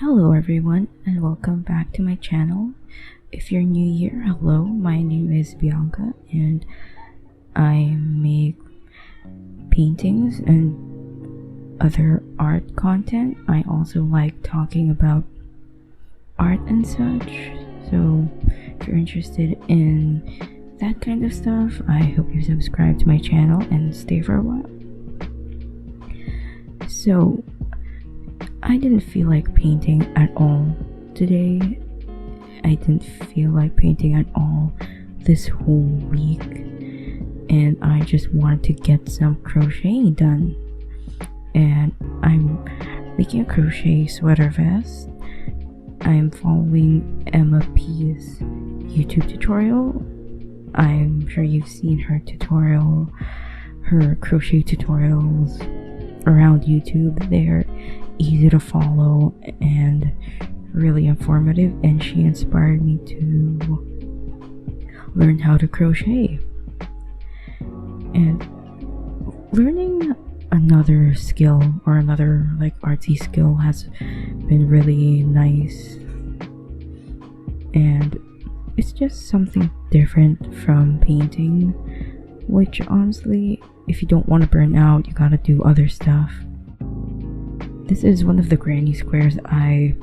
Hello everyone and welcome back to my channel. If you're new here, hello, my name is Bianca and I make paintings and other art content. I also like talking about art and such, so if you're interested in that kind of stuff, I hope you subscribe to my channel and stay for a while. So I didn't feel like painting at all today. I didn't feel like painting at all this whole week, and I just wanted to get some crocheting done. And I'm making a crochet sweater vest. I'm following Emma P's YouTube tutorial. I'm sure you've seen her crochet tutorials around YouTube. They're easy to follow and really informative, and she inspired me to learn how to crochet. And learning another skill or another like artsy skill has been really nice, and it's just something different from painting, which honestly, if you don't want to burn out, you gotta do other stuff. This is one of the granny squares I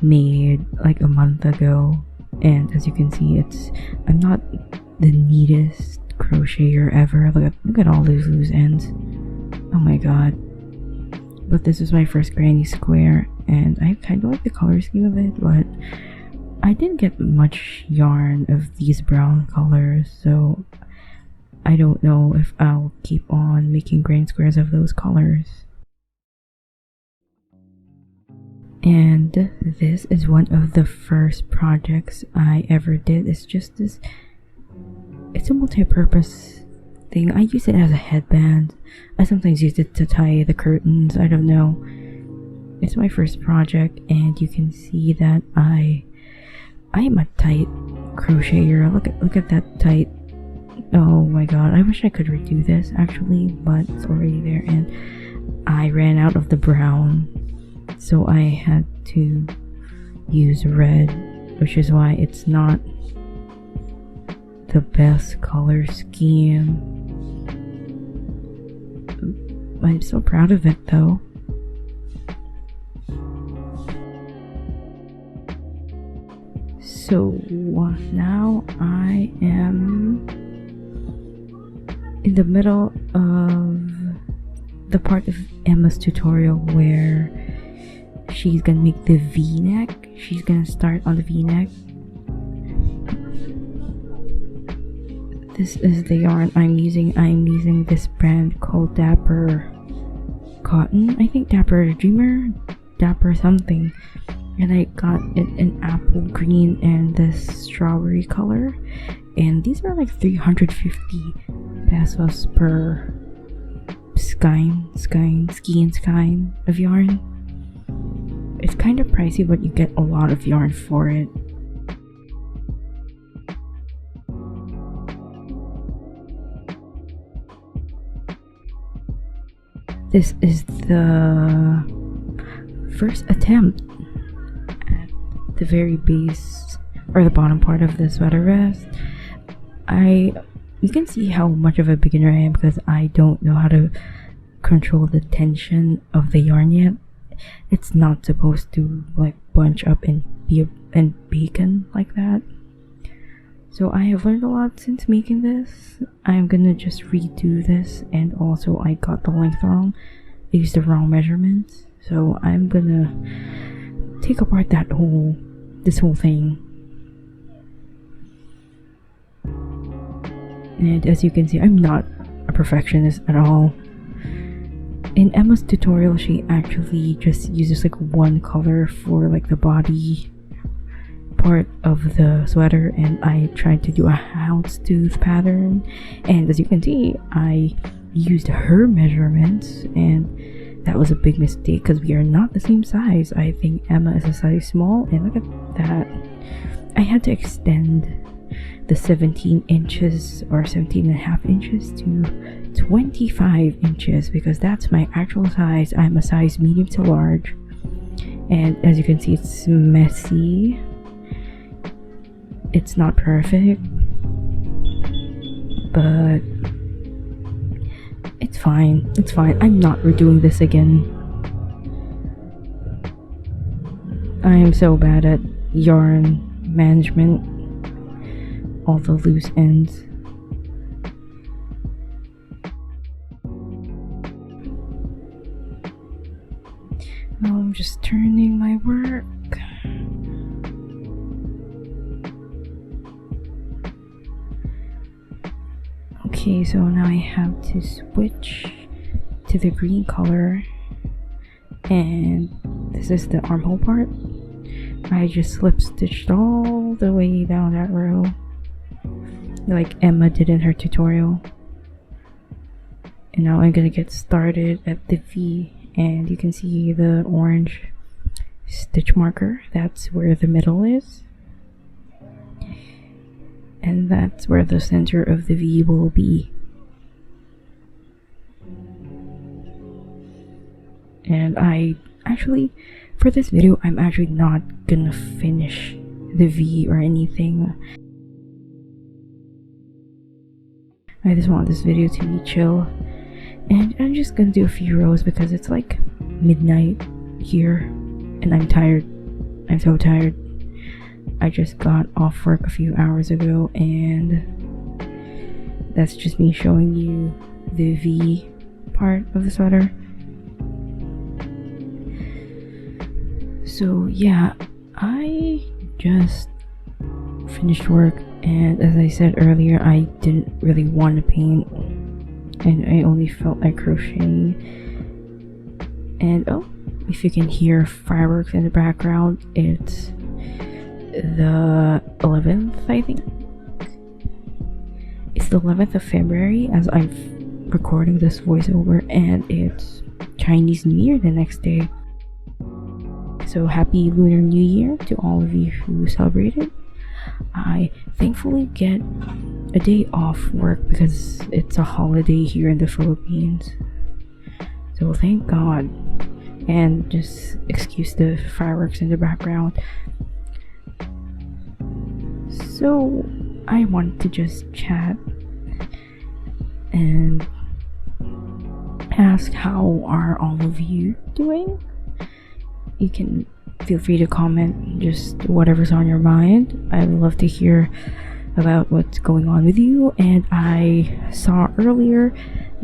made like a month ago, and as you can see, I'm not the neatest crocheter ever. Look at all those loose ends. Oh my god. But this is my first granny square, and I kind of like the color scheme of it, but I didn't get much yarn of these brown colors, so I don't know if I'll keep on making granny squares of those colors. And this is one of the first projects I ever did. It's just this, it's a multi-purpose thing. I use it as a headband. I sometimes use it to tie the curtains. I don't know. It's my first project, and you can see that I am a tight crocheter. Look at that tight. Oh my god, I wish I could redo this actually, but it's already there, and I ran out of the brown, so I had to use red, which is why it's not the best color scheme. I'm so proud of it though. So now I am in the middle of the part of Emma's tutorial where she's gonna make the V-neck. She's gonna start on the V-neck. This is the yarn I'm using. I'm using this brand called Dapper Cotton. I think Dapper Dreamer, Dapper something. And I got it in apple green and this strawberry color. And these are like 350 pesos per skein of yarn. It's kind of pricey, but you get a lot of yarn for it. This is the first attempt at the very base or the bottom part of the sweater vest. You can see how much of a beginner I am because I don't know how to control the tension of the yarn yet. It's not supposed to like bunch up and bacon like that. So I have learned a lot since making this. I'm gonna just redo this, and also I got the length wrong. I used the wrong measurements, so I'm gonna take apart this whole thing. And as you can see, I'm not a perfectionist at all. In Emma's tutorial, she actually just uses like one color for like the body part of the sweater, and I tried to do a houndstooth pattern, and as you can see, I used her measurements, and that was a big mistake because we are not the same size. I think Emma is a size small, and look at that. I had to extend the 17 inches or 17.5 inches to 25 inches because that's my actual size. I'm a size medium to large, and as you can see, it's messy. It's not perfect, but it's fine. It's fine. I'm not redoing this again. I am so bad at yarn management. All the loose ends. Now I'm just turning my work. Okay, so now I have to switch to the green color, and this is the armhole part. I just slip stitched all the way down that row like Emma did in her tutorial. And now I'm gonna get started at the V, and you can see the orange stitch marker. That's where the middle is, and that's where the center of the V will be. And for this video, I'm actually not gonna finish the V or anything. I just want this video to be chill, and I'm just gonna do a few rows because it's like midnight here and I'm tired. I'm so tired. I just got off work a few hours ago, and that's just me showing you the V part of the sweater. So yeah, I just finished work, and as I said earlier, I didn't really want to paint, and I only felt like crocheting. And oh, if you can hear fireworks in the background, it's the 11th, I think. It's the 11th of February as I'm recording this voiceover, and it's Chinese New Year the next day. So happy Lunar New Year to all of you who celebrate it. I thankfully get a day off work because it's a holiday here in the Philippines. So thank God. And just excuse the fireworks in the background. So I want to just chat and ask, how are all of you doing? You can feel free to comment just whatever's on your mind. I'd love to hear about what's going on with you. And I saw earlier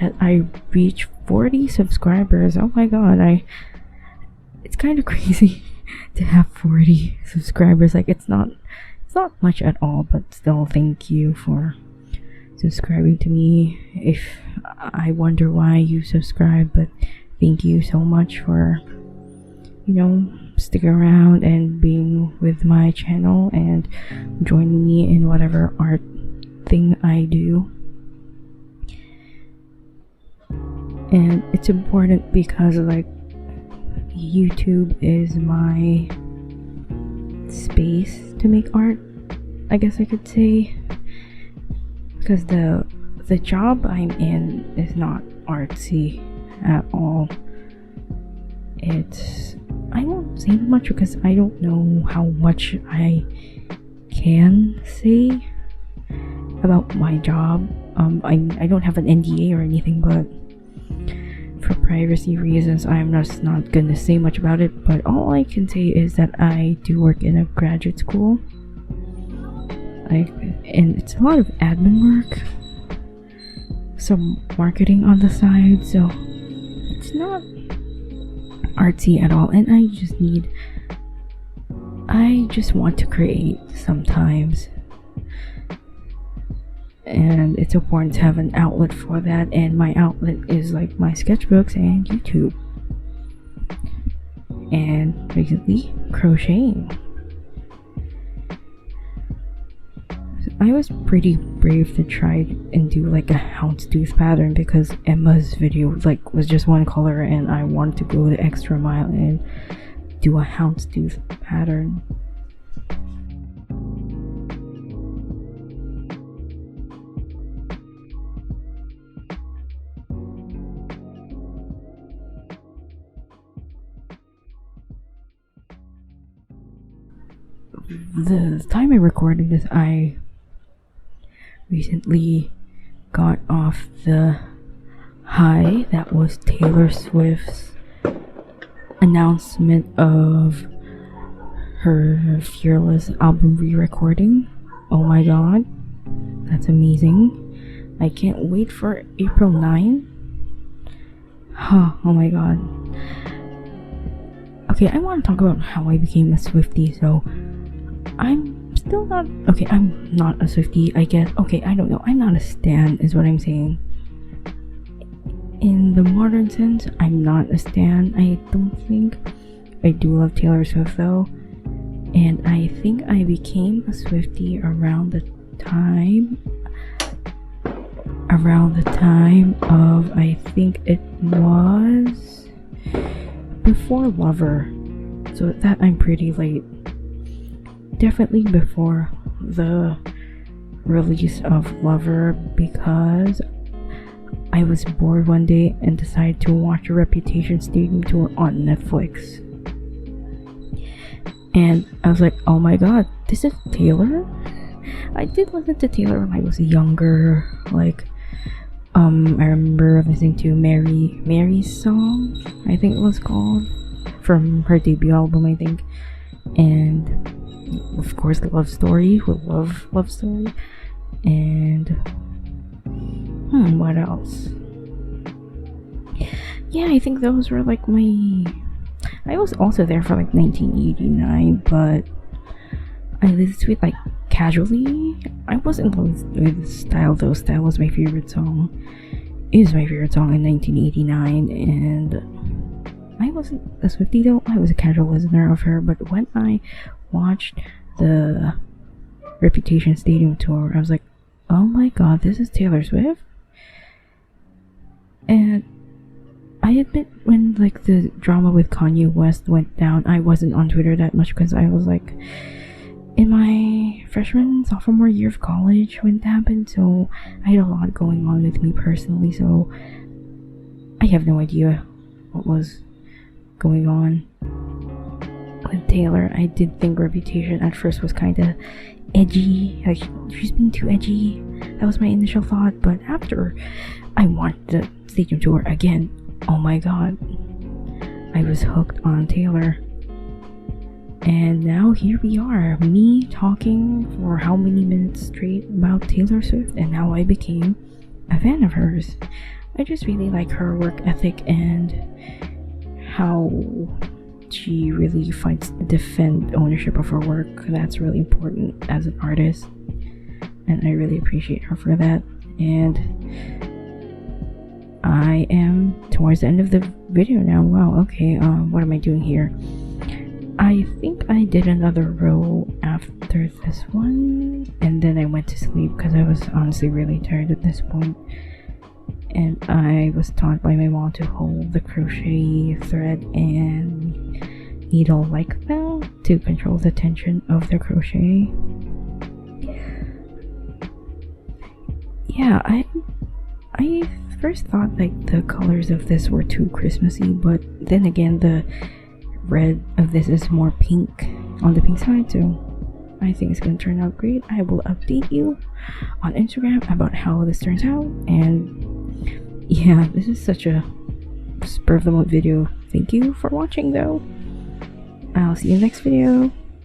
that I reached 40 subscribers. Oh my god, it's kind of crazy to have 40 subscribers. Like, it's not much at all, but still, thank you for subscribing to me. If I wonder why you subscribe, but thank you so much for, you know, sticking around and being with my channel and joining me in whatever art thing I do. And it's important because, like, YouTube is my space to make art, I guess I could say, because the job I'm in is not artsy at all. I won't say much because I don't know how much I can say about my job. I don't have an NDA or anything, but for privacy reasons, I'm just not gonna say much about it. But all I can say is that I do work in a graduate school, and it's a lot of admin work, some marketing on the side, so it's not artsy at all. And I just want to create sometimes, and it's important to have an outlet for that, and my outlet is like my sketchbooks and YouTube, and recently crocheting. So I was pretty brave to try and do like a houndstooth pattern because Emma's video was just one color, and I wanted to go the extra mile and do a houndstooth pattern. the time I recorded this, I recently got off the high that was Taylor Swift's announcement of her Fearless album re-recording. Oh my god, that's amazing. I can't wait for April 9. Oh my god. Okay, I want to talk about how I became a Swiftie. So I'm still not, okay, I'm not a Swiftie, I guess. Okay, I don't know, I'm not a stan is what I'm saying. In the modern sense, I'm not a stan. I don't think. I do love Taylor Swift though, and I think I became a Swiftie around the time of, I think it was before Lover, so that I'm pretty late. Definitely before the release of Lover, because I was bored one day and decided to watch a Reputation Stadium tour on Netflix. And I was like, oh my god, this is Taylor? I did listen to Taylor when I was younger. Like, I remember listening to Mary's song, I think it was called, from her debut album, I think. And of course, Love Story, who Love Story. And what else? Yeah, I think those were like my... I was also there for like 1989, but I listened to it like casually. I wasn't in love with Style though. Style was my favorite song. Is my favorite song in 1989, and I wasn't a Swiftie though. I was a casual listener of her, but when I watched the Reputation Stadium tour, I was like, oh my god, this is Taylor Swift? And I admit, when like the drama with Kanye West went down, I wasn't on Twitter that much because I was like in my sophomore year of college when it happened, so I had a lot going on with me personally, so I have no idea what was going on with Taylor. I did think Reputation at first was kind of edgy, like she's being too edgy. That was my initial thought, but after I watched the stadium tour again, oh my god, I was hooked on Taylor. And now here we are, me talking for how many minutes straight about Taylor Swift and how I became a fan of hers. I just really like her work ethic and how she really fights to defend ownership of her work. That's really important as an artist, and I really appreciate her for that. And I am towards the end of the video now. Wow, okay, what am I doing here? I think I did another row after this one, and then I went to sleep because I was honestly really tired at this point. And I was taught by my mom to hold the crochet thread and needle like that to control the tension of the crochet. Yeah, I first thought like the colors of this were too Christmassy, but then again the red of this is more pink on the pink side, so I think it's gonna turn out great. I will update you on Instagram about how this turns out. And yeah, this is such a spur of the moment video. Thank you for watching though. I'll see you in the next video.